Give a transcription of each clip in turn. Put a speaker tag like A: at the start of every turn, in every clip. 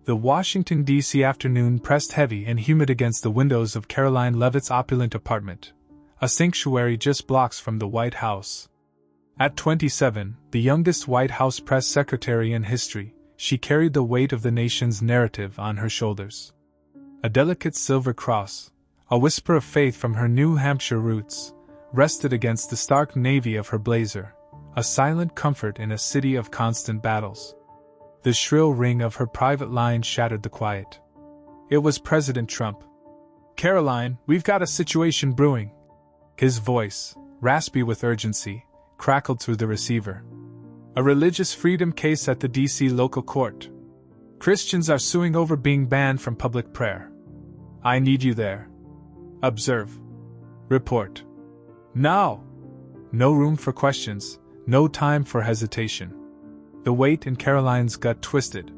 A: The Washington D.C. afternoon pressed heavy and humid against the windows of Karoline Leavitt's opulent apartment, a sanctuary just blocks from the White House. At 27, the youngest White House press secretary in history, she carried the weight of the nation's narrative on her shoulders. A delicate silver cross, a whisper of faith from her New Hampshire roots, rested against the stark navy of her blazer, a silent comfort in a city of constant battles. The shrill ring of her private line shattered the quiet. It was President Trump. "Karoline, we've got a situation brewing." His voice, raspy with urgency, crackled through the receiver. "A religious freedom case at the D.C. local court. Christians are suing over being banned from public prayer. I need you there. Observe. Report. Now!" No room for questions, no time for hesitation. The weight in Karoline's gut twisted.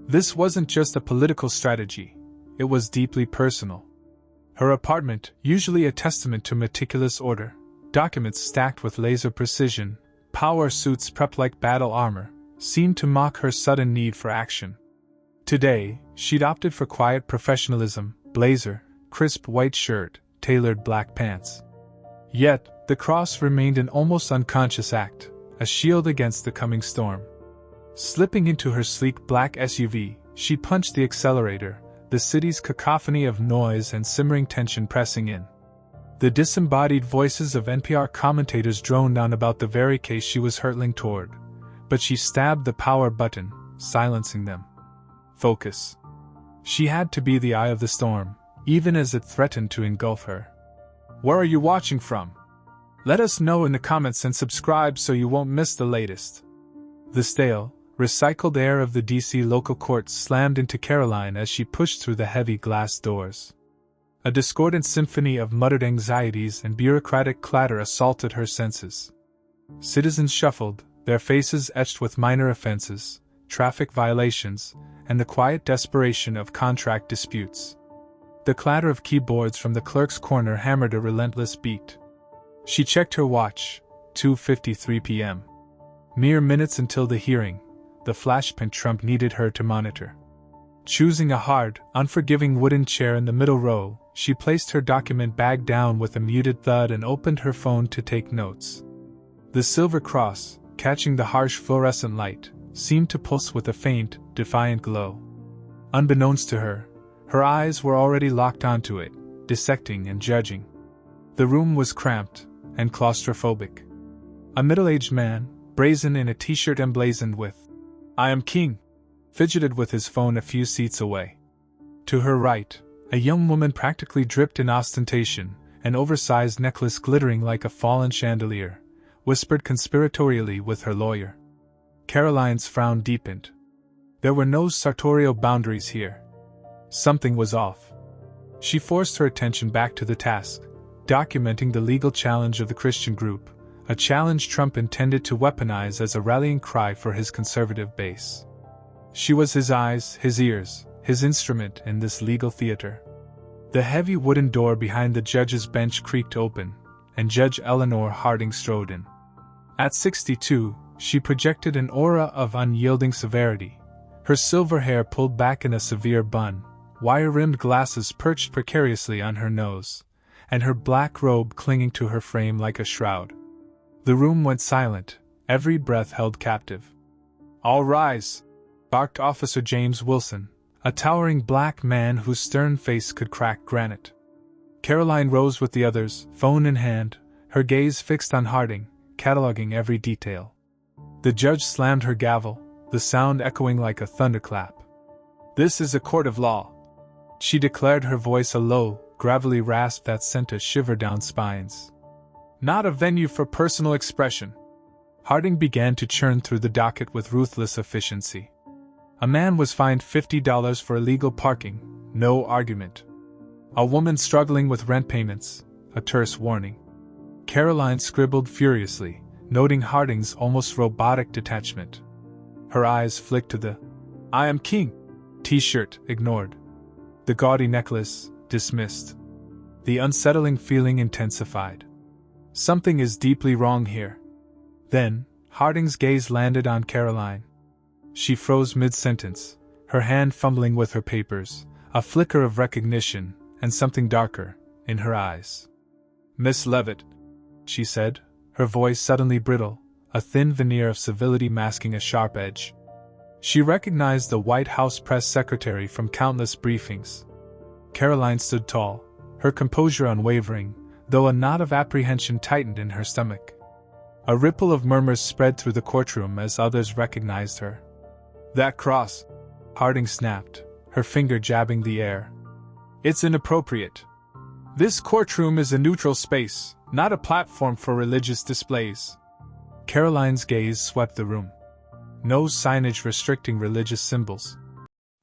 A: This wasn't just a political strategy, it was deeply personal. Her apartment, usually a testament to meticulous order, documents stacked with laser precision, power suits prepped like battle armor, seemed to mock her sudden need for action. Today, she'd opted for quiet professionalism, blazer, crisp white shirt, tailored black pants. Yet, the cross remained an almost unconscious act, a shield against the coming storm. Slipping into her sleek black SUV, she punched the accelerator, the city's cacophony of noise and simmering tension pressing in. The disembodied voices of NPR commentators droned on about the very case she was hurtling toward, but she stabbed the power button, silencing them. Focus. She had to be the eye of the storm, even as it threatened to engulf her. Where are you watching from? Let us know in the comments and subscribe so you won't miss the latest. The stale, recycled air of the D.C. local court slammed into Karoline as she pushed through the heavy glass doors. A discordant symphony of muttered anxieties and bureaucratic clatter assaulted her senses. Citizens shuffled, their faces etched with minor offenses, traffic violations, and the quiet desperation of contract disputes. The clatter of keyboards from the clerk's corner hammered a relentless beat. She checked her watch, 2:53 p.m. Mere minutes until the hearing, the flashpoint Trump needed her to monitor. Choosing a hard, unforgiving wooden chair in the middle row, she placed her document bag down with a muted thud and opened her phone to take notes. The silver cross, catching the harsh fluorescent light, seemed to pulse with a faint, defiant glow. Unbeknownst to her, her eyes were already locked onto it, dissecting and judging. The room was cramped and claustrophobic. A middle-aged man, brazen in a t-shirt emblazoned with "I am king," fidgeted with his phone a few seats away. To her right, a young woman practically dripped in ostentation, an oversized necklace glittering like a fallen chandelier, whispered conspiratorially with her lawyer. Karoline's frown deepened. There were no sartorial boundaries here. Something was off. She forced her attention back to the task, documenting the legal challenge of the Christian group, a challenge Trump intended to weaponize as a rallying cry for his conservative base. She was his eyes, his ears, his instrument in this legal theater. The heavy wooden door behind the judge's bench creaked open, and Judge Eleanor Harding strode in. At 62, she projected an aura of unyielding severity, her silver hair pulled back in a severe bun, wire-rimmed glasses perched precariously on her nose, and her black robe clinging to her frame like a shroud. The room went silent, every breath held captive. "All rise!" barked Officer James Wilson, a towering black man whose stern face could crack granite. Karoline rose with the others, phone in hand, her gaze fixed on Harding, cataloging every detail. The judge slammed her gavel, the sound echoing like a thunderclap. "This is a court of law," she declared, her voice a low, gravelly rasp that sent a shiver down spines. "Not a venue for personal expression." Harding began to churn through the docket with ruthless efficiency. A man was fined $50 for illegal parking, no argument. A woman struggling with rent payments, a terse warning. Karoline scribbled furiously, noting Harding's almost robotic detachment. Her eyes flicked to the "I am king" t-shirt, ignored. The gaudy necklace, dismissed. The unsettling feeling intensified. Something is deeply wrong here. Then, Harding's gaze landed on Karoline. She froze mid-sentence, her hand fumbling with her papers, a flicker of recognition, and something darker in her eyes. "Miss Leavitt," she said, her voice suddenly brittle, a thin veneer of civility masking a sharp edge. She recognized the White House press secretary from countless briefings. Karoline stood tall, her composure unwavering, though a knot of apprehension tightened in her stomach. A ripple of murmurs spread through the courtroom as others recognized her. "That cross," Harding snapped, her finger jabbing the air. "It's inappropriate. This courtroom is a neutral space, not a platform for religious displays." Karoline's gaze swept the room. No signage restricting religious symbols.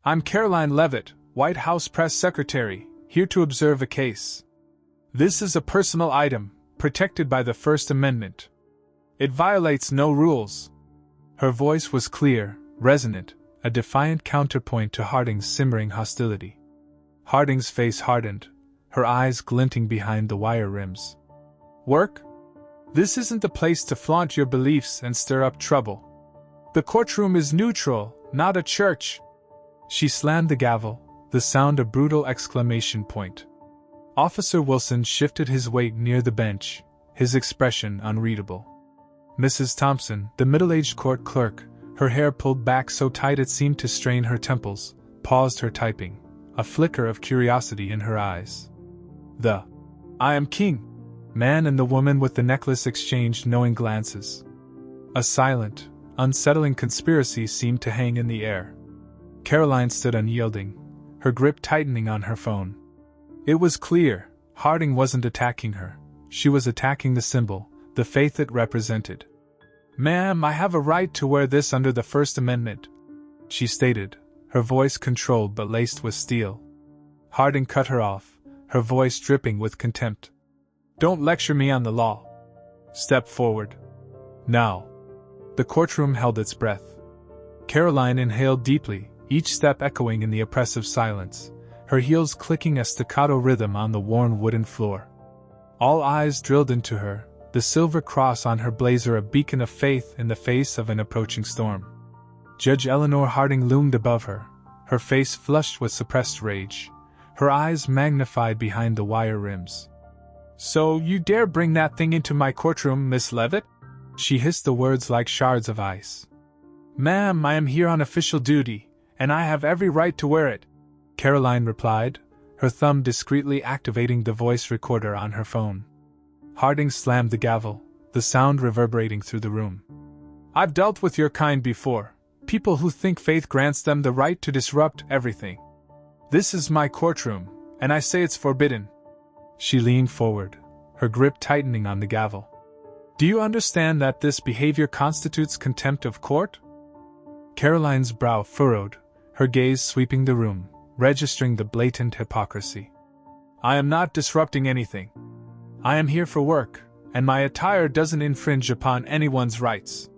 A: "I'm Karoline Leavitt, White House press secretary, here to observe a case. This is a personal item, protected by the First Amendment. It violates no rules." Her voice was clear, resonant, a defiant counterpoint to Harding's simmering hostility. Harding's face hardened, her eyes glinting behind the wire rims. "Work? This isn't the place to flaunt your beliefs and stir up trouble. The courtroom is neutral, not a church." She slammed the gavel, the sound a brutal exclamation point. Officer Wilson shifted his weight near the bench, his expression unreadable. Mrs. Thompson, the middle-aged court clerk, her hair pulled back so tight it seemed to strain her temples, paused her typing, a flicker of curiosity in her eyes. The "I am king" man and the woman with the necklace exchanged knowing glances. A silent, unsettling conspiracy seemed to hang in the air. Karoline stood unyielding, her grip tightening on her phone. It was clear, Harding wasn't attacking her, she was attacking the symbol, the faith it represented. "Ma'am, I have a right to wear this under the First Amendment," she stated, her voice controlled but laced with steel. Harding cut her off, her voice dripping with contempt. "Don't lecture me on the law. Step forward. Now." The courtroom held its breath. Karoline inhaled deeply, each step echoing in the oppressive silence, her heels clicking a staccato rhythm on the worn wooden floor. All eyes drilled into her, the silver cross on her blazer a beacon of faith in the face of an approaching storm. Judge Eleanor Harding loomed above her, her face flushed with suppressed rage, her eyes magnified behind the wire rims. "So you dare bring that thing into my courtroom, Miss Leavitt?" She hissed the words like shards of ice. "Ma'am, I am here on official duty, and I have every right to wear it," Karoline replied, her thumb discreetly activating the voice recorder on her phone. Harding slammed the gavel, the sound reverberating through the room. "I've dealt with your kind before, people who think faith grants them the right to disrupt everything. This is my courtroom, and I say it's forbidden." She leaned forward, her grip tightening on the gavel. "Do you understand that this behavior constitutes contempt of court?" Karoline's brow furrowed, her gaze sweeping the room, registering the blatant hypocrisy. "I am not disrupting anything. I am here for work, and my attire doesn't infringe upon anyone's rights.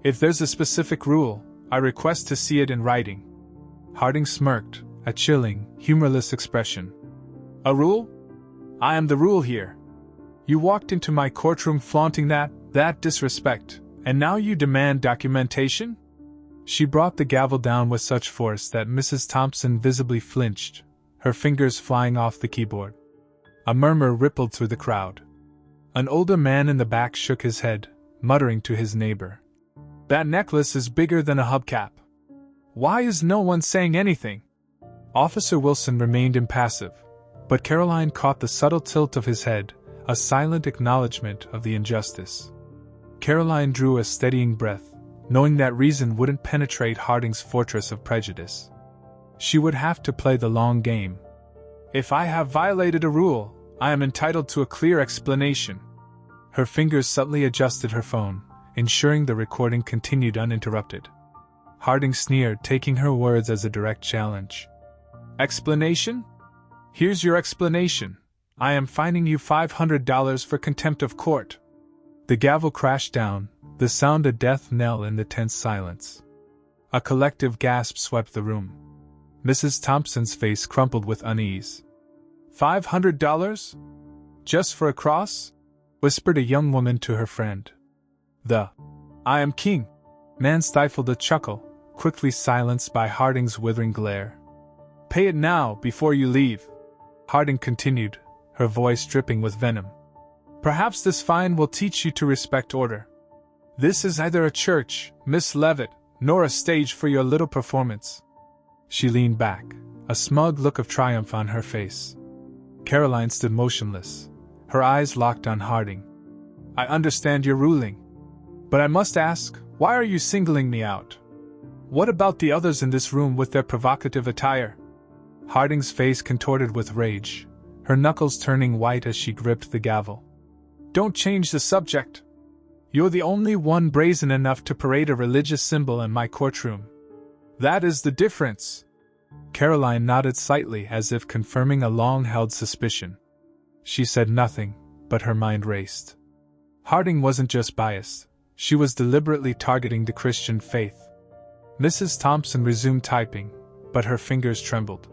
A: If there's a specific rule, I request to see it in writing." Harding smirked, a chilling, humorless expression. "A rule? I am the rule here. You walked into my courtroom flaunting that disrespect, and now you demand documentation?" She brought the gavel down with such force that Mrs. Thompson visibly flinched, her fingers flying off the keyboard. A murmur rippled through the crowd. An older man in the back shook his head, muttering to his neighbor. "That necklace is bigger than a hubcap. Why is no one saying anything?" Officer Wilson remained impassive, but Karoline caught the subtle tilt of his head, a silent acknowledgement of the injustice. Karoline drew a steadying breath, knowing that reason wouldn't penetrate Harding's fortress of prejudice. She would have to play the long game. "If I have violated a rule, I am entitled to a clear explanation." Her fingers subtly adjusted her phone, ensuring the recording continued uninterrupted. Harding sneered, taking her words as a direct challenge. "Explanation? Here's your explanation. I am fining you $500 for contempt of court." The gavel crashed down, the sound a death knell in the tense silence. A collective gasp swept the room. Mrs. Thompson's face crumpled with unease. $500? Just for a cross? Whispered a young woman to her friend. The "I am king" man stifled a chuckle, quickly silenced by Harding's withering glare. "Pay it now, before you leave," Harding continued, her voice dripping with venom. "Perhaps this fine will teach you to respect order. This is neither a church, Miss Leavitt, nor a stage for your little performance." She leaned back, a smug look of triumph on her face. Karoline stood motionless, her eyes locked on Harding. "I understand your ruling. But I must ask, why are you singling me out? What about the others in this room with their provocative attire?" Harding's face contorted with rage, her knuckles turning white as she gripped the gavel. "Don't change the subject. You're the only one brazen enough to parade a religious symbol in my courtroom. That is the difference." Karoline nodded slightly as if confirming a long-held suspicion. She said nothing, but her mind raced. Harding wasn't just biased, she was deliberately targeting the Christian faith. Mrs. Thompson resumed typing, but her fingers trembled.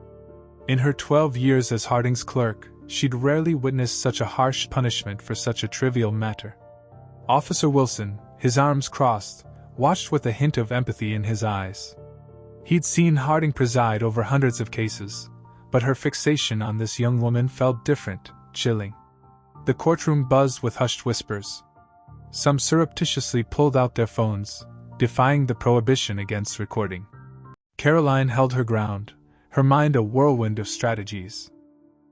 A: In her 12 years as Harding's clerk, she'd rarely witnessed such a harsh punishment for such a trivial matter. Officer Wilson, his arms crossed, watched with a hint of empathy in his eyes. He'd seen Harding preside over hundreds of cases, but her fixation on this young woman felt different, chilling. The courtroom buzzed with hushed whispers. Some surreptitiously pulled out their phones, defying the prohibition against recording. Karoline held her ground, her mind a whirlwind of strategies.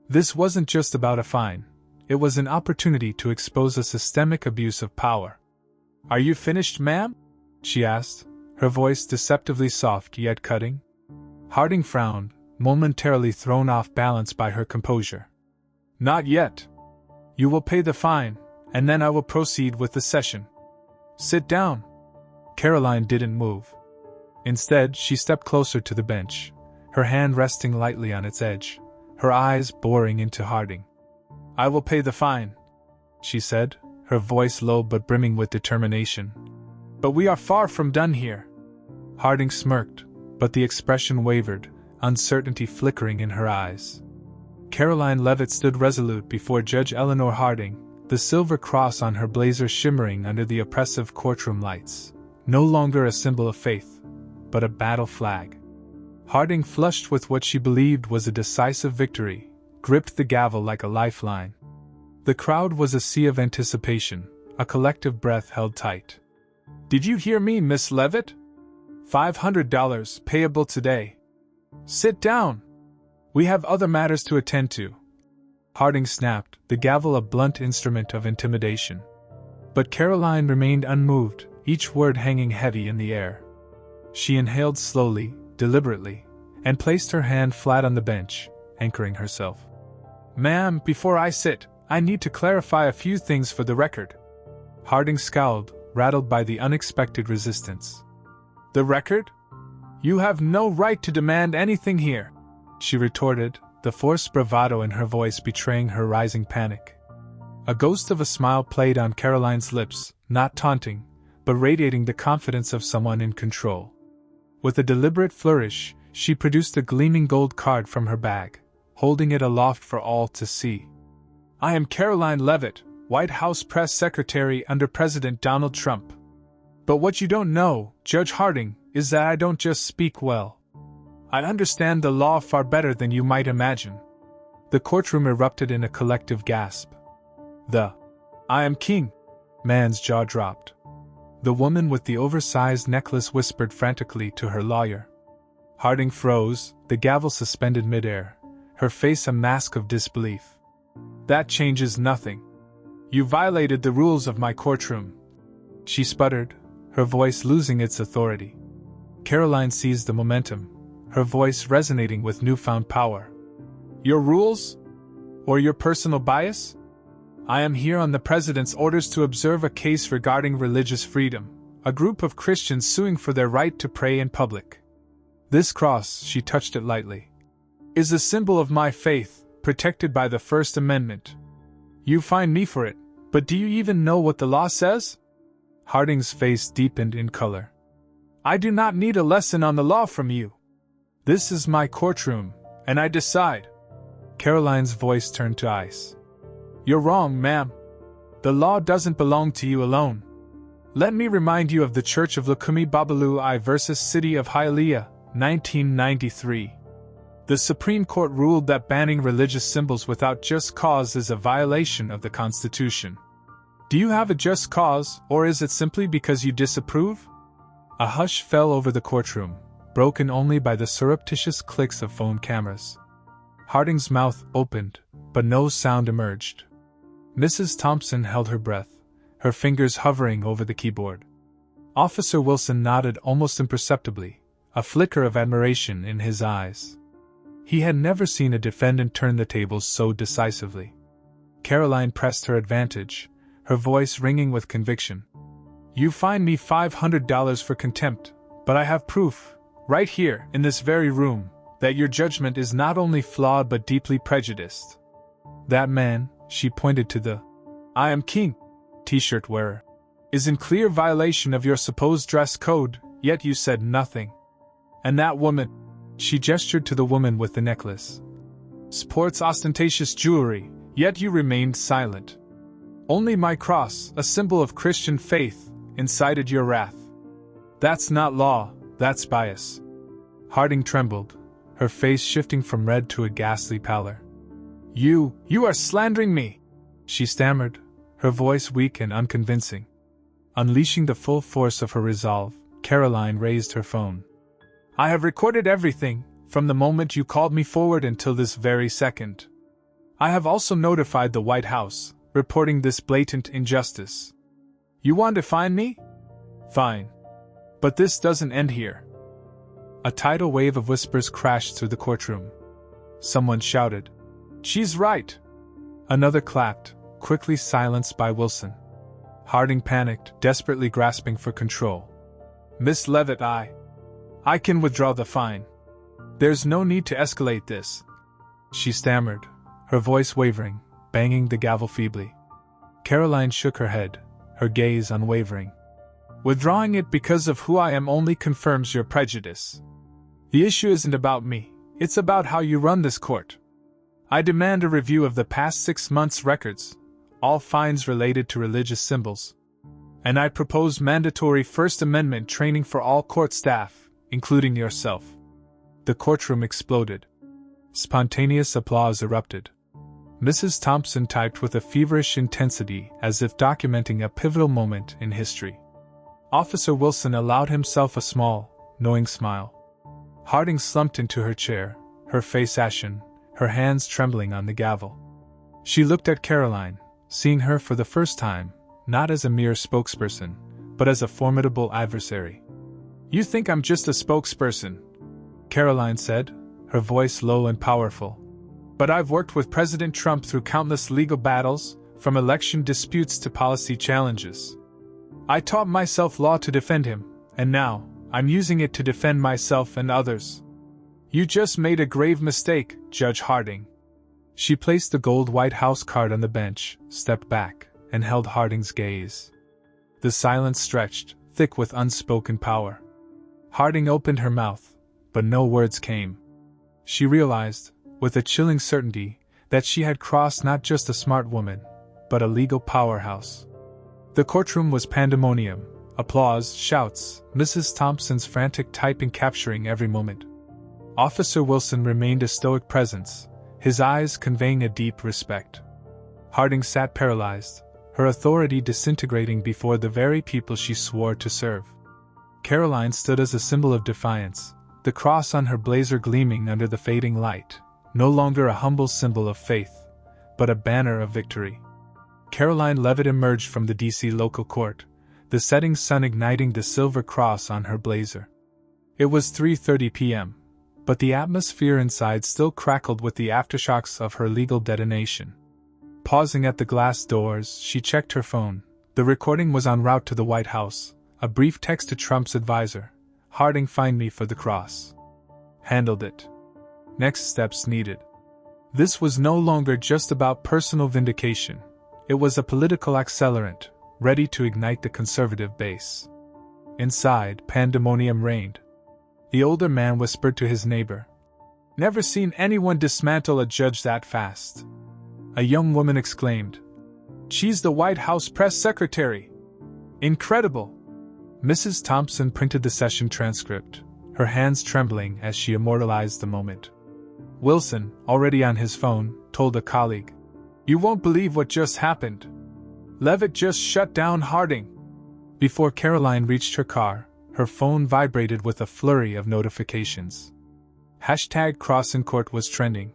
A: This wasn't just about a fine, it was an opportunity to expose a systemic abuse of power. "Are you finished, ma'am?" she asked, her voice deceptively soft yet cutting. Harding frowned, momentarily thrown off balance by her composure. "Not yet. You will pay the fine, and then I will proceed with the session. Sit down." Karoline didn't move. Instead, she stepped closer to the bench, her hand resting lightly on its edge, her eyes boring into Harding. "I will pay the fine," she said, her voice low but brimming with determination. "But we are far from done here." Harding smirked, but the expression wavered, uncertainty flickering in her eyes. Karoline Leavitt stood resolute before Judge Eleanor Harding, the silver cross on her blazer shimmering under the oppressive courtroom lights, no longer a symbol of faith, but a battle flag. Harding, flushed with what she believed was a decisive victory, gripped the gavel like a lifeline. The crowd was a sea of anticipation, a collective breath held tight. "Did you hear me, Miss Leavitt? $500 payable today. Sit down. We have other matters to attend to." Harding snapped, the gavel a blunt instrument of intimidation. But Karoline remained unmoved, each word hanging heavy in the air. She inhaled slowly, deliberately, and placed her hand flat on the bench, anchoring herself. "Ma'am, before I sit, I need to clarify a few things for the record." Harding scowled, rattled by the unexpected resistance. "The record? You have no right to demand anything here," she retorted, the forced bravado in her voice betraying her rising panic. A ghost of a smile played on Karoline's lips, not taunting, but radiating the confidence of someone in control. With a deliberate flourish, she produced a gleaming gold card from her bag, holding it aloft for all to see. "I am Karoline Leavitt, White House Press Secretary under President Donald Trump. But what you don't know, Judge Harding, is that I don't just speak well. I understand the law far better than you might imagine." The courtroom erupted in a collective gasp. "I am king." Man's jaw dropped. The woman with the oversized necklace whispered frantically to her lawyer. Harding froze, the gavel suspended midair, her face a mask of disbelief. "That changes nothing. You violated the rules of my courtroom," she sputtered, her voice losing its authority. Karoline seized the momentum, her voice resonating with newfound power. "Your rules? Or your personal bias? I am here on the President's orders to observe a case regarding religious freedom, a group of Christians suing for their right to pray in public. This cross," she touched it lightly, "is a symbol of my faith, protected by the First Amendment. You fine me for it, but do you even know what the law says?" Harding's face deepened in color. "I do not need a lesson on the law from you. This is my courtroom, and I decide." Karoline's voice turned to ice. "You're wrong, ma'am. The law doesn't belong to you alone. Let me remind you of the Church of Lukumi Babalu I versus City of Hialeah, 1993. The Supreme Court ruled that banning religious symbols without just cause is a violation of the Constitution. Do you have a just cause, or is it simply because you disapprove? A hush fell over the courtroom, broken only by the surreptitious clicks of phone cameras. Harding's mouth opened, but no sound emerged. Mrs. Thompson held her breath, her fingers hovering over the keyboard. Officer Wilson nodded almost imperceptibly, a flicker of admiration in his eyes. He had never seen a defendant turn the tables so decisively. Karoline pressed her advantage, her voice ringing with conviction. You fine me $500 for contempt, but I have proof, right here, in this very room, that your judgment is not only flawed but deeply prejudiced. That man, she pointed to the "I am king" t-shirt wearer, is in clear violation of your supposed dress code, yet you said nothing. And that woman, she gestured to the woman with the necklace, sports ostentatious jewelry, yet you remained silent. Only my cross, a symbol of Christian faith, incited your wrath. That's not law, that's bias. Harding trembled, her face shifting from red to a ghastly pallor. You are slandering me, she stammered, her voice weak and unconvincing. Unleashing the full force of her resolve, Karoline raised her phone. I have recorded everything, from the moment you called me forward until this very second. I have also notified the White House, reporting this blatant injustice. You want to fine me? Fine. But this doesn't end here. A tidal wave of whispers crashed through the courtroom. Someone shouted, She's right! Another clapped, quickly silenced by Wilson. Harding panicked, desperately grasping for control. Miss Leavitt, I can withdraw the fine. There's no need to escalate this, she stammered, her voice wavering, banging the gavel feebly. Karoline shook her head, her gaze unwavering. Withdrawing it because of who I am only confirms your prejudice. The issue isn't about me, it's about how you run this court. I demand a review of the past 6 months' records, all fines related to religious symbols. And I propose mandatory First Amendment training for all court staff, including yourself. The courtroom exploded. Spontaneous applause erupted. Mrs. Thompson typed with a feverish intensity as if documenting a pivotal moment in history. Officer Wilson allowed himself a small, knowing smile. Harding slumped into her chair, her face ashen, her hands trembling on the gavel. She looked at Karoline, seeing her for the first time, not as a mere spokesperson, but as a formidable adversary. You think I'm just a spokesperson, Karoline said, her voice low and powerful. But I've worked with President Trump through countless legal battles, from election disputes to policy challenges. I taught myself law to defend him, and now, I'm using it to defend myself and others. You just made a grave mistake, Judge Harding. She placed the gold White House card on the bench, stepped back, and held Harding's gaze. The silence stretched, thick with unspoken power. Harding opened her mouth, but no words came. She realized, with a chilling certainty, that she had crossed not just a smart woman, but a legal powerhouse. The courtroom was pandemonium, applause, shouts, Mrs. Thompson's frantic typing capturing every moment. Officer Wilson remained a stoic presence, his eyes conveying a deep respect. Harding sat paralyzed, her authority disintegrating before the very people she swore to serve. Karoline stood as a symbol of defiance, the cross on her blazer gleaming under the fading light, no longer a humble symbol of faith, but a banner of victory. Karoline Leavitt emerged from the D.C. local court, the setting sun igniting the silver cross on her blazer. It was 3:30 p.m., but the atmosphere inside still crackled with the aftershocks of her legal detonation. Pausing at the glass doors, she checked her phone. The recording was en route to the White House, a brief text to Trump's advisor, Harding fined me for the cross. Handled it. Next steps needed. This was no longer just about personal vindication. It was a political accelerant, ready to ignite the conservative base. Inside, pandemonium reigned. The older man whispered to his neighbor, Never seen anyone dismantle a judge that fast. A young woman exclaimed, She's the White House press secretary. Incredible! Mrs. Thompson printed the session transcript, her hands trembling as she immortalized the moment. Wilson, already on his phone, told a colleague, "You won't believe what just happened. Leavitt just shut down Harding." Before Karoline reached her car, her phone vibrated with a flurry of notifications. #CrossingCourt was trending.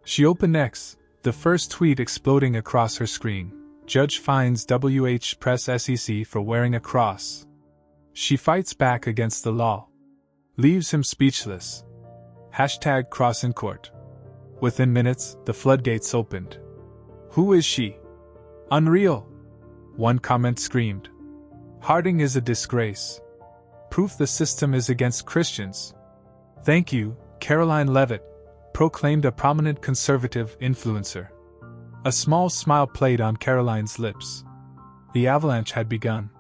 A: She opened X, the first tweet exploding across her screen. Judge finds WH Press SEC for wearing a cross. She fights back against the law. Leaves him speechless. #CrossingCourt. Within minutes, the floodgates opened. Who is she? Unreal! One comment screamed. Harding is a disgrace. Proof the system is against Christians. Thank you, Karoline Leavitt, proclaimed a prominent conservative influencer. A small smile played on Karoline's lips. The avalanche had begun.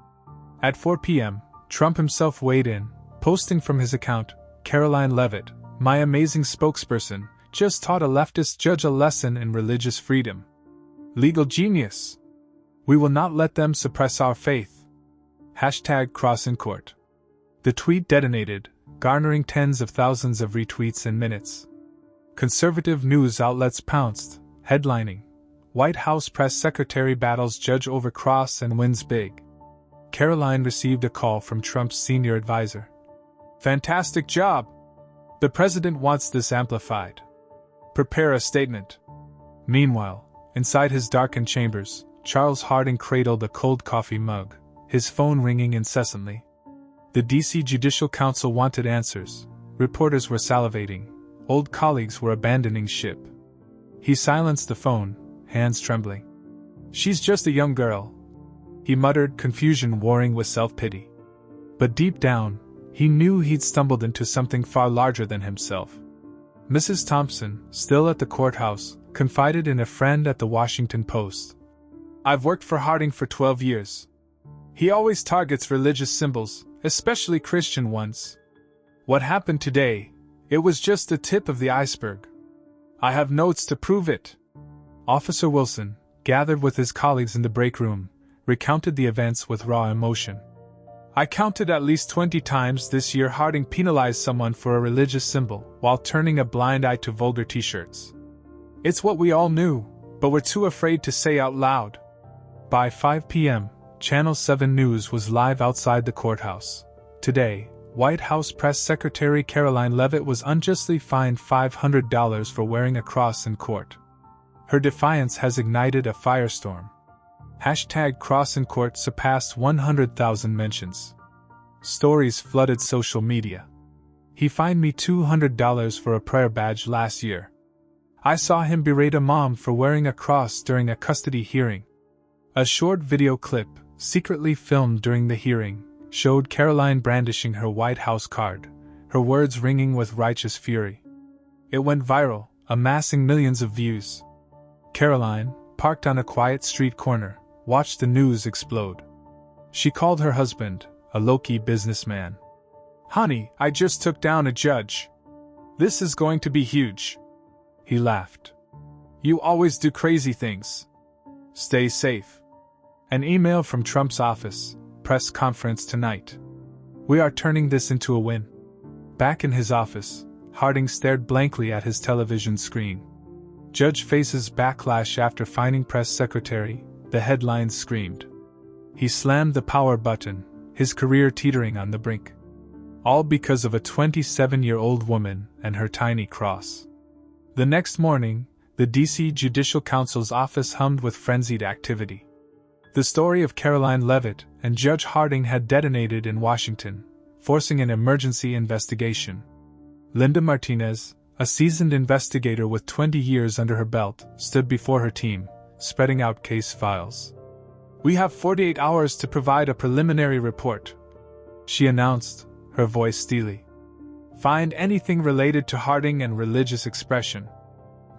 A: At 4 p.m., Trump himself weighed in, posting from his account, "Karoline Leavitt, my amazing spokesperson, just taught a leftist judge a lesson in religious freedom. Legal genius. We will not let them suppress our faith." #CrossingCourt. The tweet detonated, garnering tens of thousands of retweets in minutes. Conservative news outlets pounced, headlining, "White House Press Secretary battles judge over cross and wins big." Karoline received a call from Trump's senior advisor. "Fantastic job! The president wants this amplified. Prepare a statement." Meanwhile, inside his darkened chambers, Charles Harding cradled a cold coffee mug, his phone ringing incessantly. The D.C. Judicial Council wanted answers, reporters were salivating, old colleagues were abandoning ship. He silenced the phone, hands trembling. "She's just a young girl," he muttered, confusion warring with self-pity. But deep down, he knew he'd stumbled into something far larger than himself. Mrs. Thompson, still at the courthouse, confided in a friend at the Washington Post. "I've worked for Harding for 12 years. He always targets religious symbols, especially Christian ones. What happened today, it was just the tip of the iceberg. I have notes to prove it." Officer Wilson, gathered with his colleagues in the break room, recounted the events with raw emotion. "I counted at least 20 times this year Harding penalized someone for a religious symbol while turning a blind eye to vulgar t-shirts. It's what we all knew, but were too afraid to say out loud." By 5 p.m., Channel 7 News was live outside the courthouse. Today, White House Press Secretary Karoline Leavitt was unjustly fined $500 for wearing a cross in court. Her defiance has ignited a firestorm. #CrossingCourt surpassed 100,000 mentions. Stories flooded social media. "He fined me $200 for a prayer badge last year. I saw him berate a mom for wearing a cross during a custody hearing." A short video clip, secretly filmed during the hearing, showed Karoline brandishing her White House card, her words ringing with righteous fury. It went viral, amassing millions of views. Karoline, parked on a quiet street corner, watched the news explode. She called her husband, a low-key businessman. "Honey, I just took down a judge. This is going to be huge." He laughed. "You always do crazy things. Stay safe." An email from Trump's office, "Press conference tonight. We are turning this into a win." Back in his office, Harding stared blankly at his television screen. "Judge faces backlash after fining press secretary," the headlines screamed. He slammed the power button, his career teetering on the brink. All because of a 27-year-old woman and her tiny cross. The next morning, the D.C. Judicial Council's office hummed with frenzied activity. The story of Karoline Leavitt and Judge Harding had detonated in Washington, forcing an emergency investigation. Linda Martinez, a seasoned investigator with 20 years under her belt, stood before her team, spreading out case files. "We have 48 hours to provide a preliminary report," she announced, her voice steely. "Find anything related to Harding and religious expression."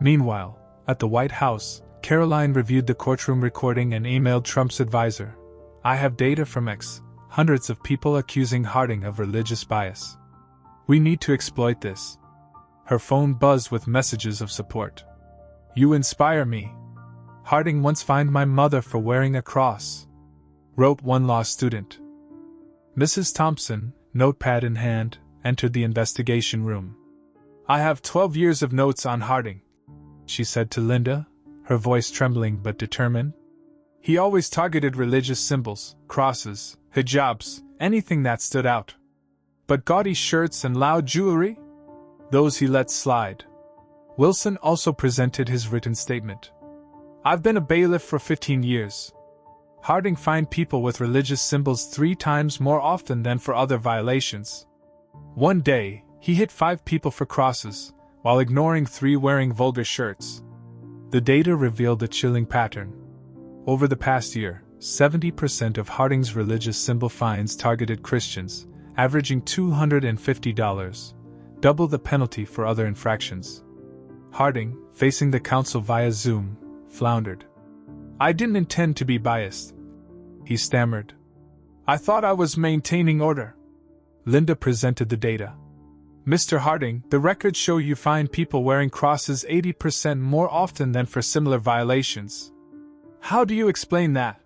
A: Meanwhile, at the White House, Karoline reviewed the courtroom recording and emailed Trump's advisor. "I have data from X, hundreds of people accusing Harding of religious bias. We need to exploit this." Her phone buzzed with messages of support. "You inspire me. Harding once fined my mother for wearing a cross. wrote one law student. Mrs. Thompson, notepad in hand, entered the investigation room. "I have 12 years of notes on Harding," she said to Linda, her voice trembling but determined. "He always targeted religious symbols, crosses, hijabs, anything that stood out. But gaudy shirts and loud jewelry? Those he let slide." Wilson also presented his written statement. "I've been a bailiff for 15 years. Harding fined people with religious symbols 3 times more often than for other violations. One day, he hit 5 people for crosses, while ignoring 3 wearing vulgar shirts." The data revealed a chilling pattern. Over the past year, 70% of Harding's religious symbol fines targeted Christians, averaging $250, double the penalty for other infractions. Harding, facing the council via Zoom, floundered. "I didn't intend to be biased," he stammered. "I thought I was maintaining order." Linda presented the data. "Mr. Harding, the records show you find people wearing crosses 80% more often than for similar violations. How do you explain that?"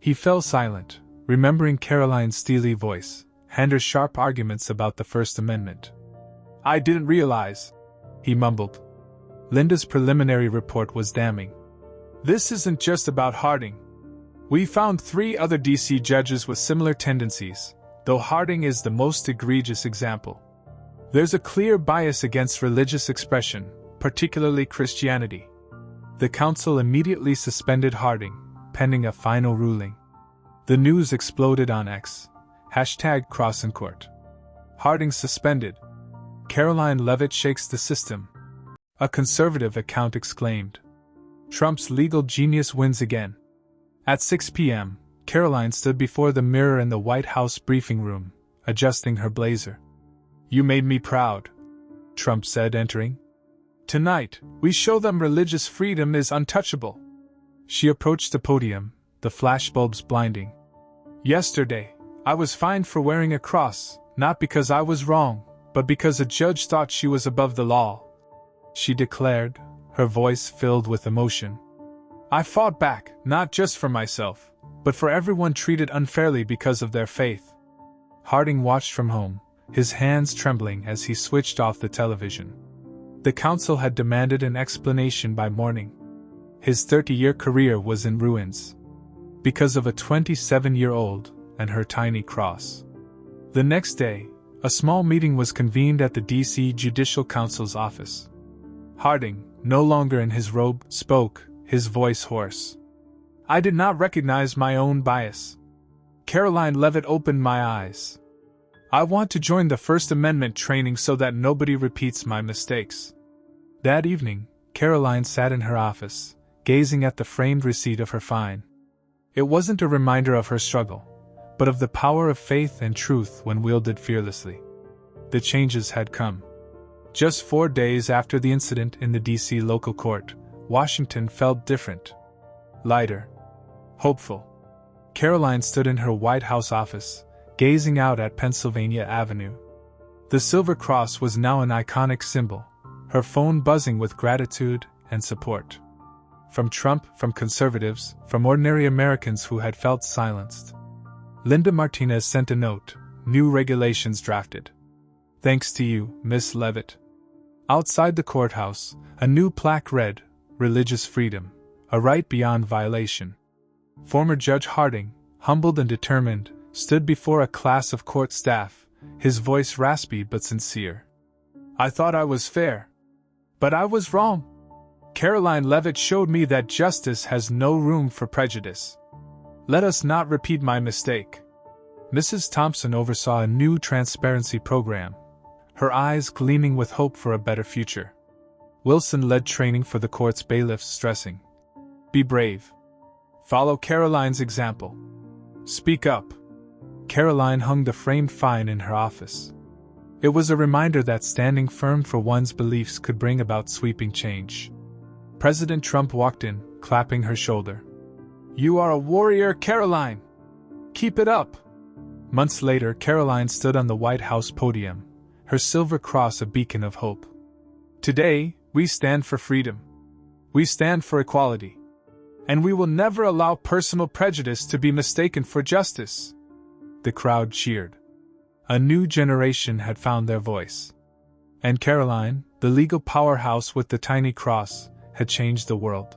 A: He fell silent, remembering Caroline's steely voice, and her sharp arguments about the First Amendment. "I didn't realize," he mumbled. Linda's preliminary report was damning. "This isn't just about Harding. We found 3 other D.C. judges with similar tendencies, though Harding is the most egregious example. There's a clear bias against religious expression, particularly Christianity." The council immediately suspended Harding, pending a final ruling. The news exploded on X. #CrossInCourt. Harding suspended. Karoline Leavitt shakes the system. A conservative account exclaimed. Trump's legal genius wins again. At 6 p.m., Karoline stood before the mirror in the White House briefing room, adjusting her blazer. "You made me proud," Trump said, entering. "Tonight, we show them religious freedom is untouchable." She approached the podium, the flashbulbs blinding. "Yesterday, I was fined for wearing a cross, not because I was wrong, but because a judge thought she was above the law," she declared, her voice filled with emotion. "I fought back, not just for myself, but for everyone treated unfairly because of their faith." Harding watched from home, his hands trembling as he switched off the television. The council had demanded an explanation by morning. His 30-year career was in ruins because of a 27-year-old and her tiny cross. The next day, a small meeting was convened at the D.C. Judicial Council's office. Harding, no longer in his robe, spoke, his voice hoarse. "I did not recognize my own bias. Karoline Leavitt opened my eyes. I want to join the First Amendment training so that nobody repeats my mistakes." That evening, Karoline sat in her office, gazing at the framed receipt of her fine. It wasn't a reminder of her struggle, but of the power of faith and truth when wielded fearlessly. The changes had come. Just 4 days after the incident in the D.C. local court, Washington felt different. Lighter. Hopeful. Karoline stood in her White House office, gazing out at Pennsylvania Avenue. The Silver Cross was now an iconic symbol, her phone buzzing with gratitude and support. From Trump, from conservatives, from ordinary Americans who had felt silenced. Linda Martinez sent a note, "New regulations drafted. Thanks to you, Miss Leavitt." Outside the courthouse, a new plaque read, "Religious freedom, a right beyond violation." Former Judge Harding, humbled and determined, stood before a class of court staff, his voice raspy but sincere. "I thought I was fair. But I was wrong. Karoline Leavitt showed me that justice has no room for prejudice. Let us not repeat my mistake." Mrs. Thompson oversaw a new transparency program, her eyes gleaming with hope for a better future. Wilson led training for the court's bailiffs, stressing, "Be brave. Follow Karoline's example. Speak up." Karoline hung the framed fine in her office. It was a reminder that standing firm for one's beliefs could bring about sweeping change. President Trump walked in, clapping her shoulder. "You are a warrior, Karoline! Keep it up!" Months later, Karoline stood on the White House podium, her silver cross a beacon of hope. "Today, we stand for freedom. We stand for equality. And we will never allow personal prejudice to be mistaken for justice." The crowd cheered. A new generation had found their voice. And Karoline, the legal powerhouse with the tiny cross, had changed the world.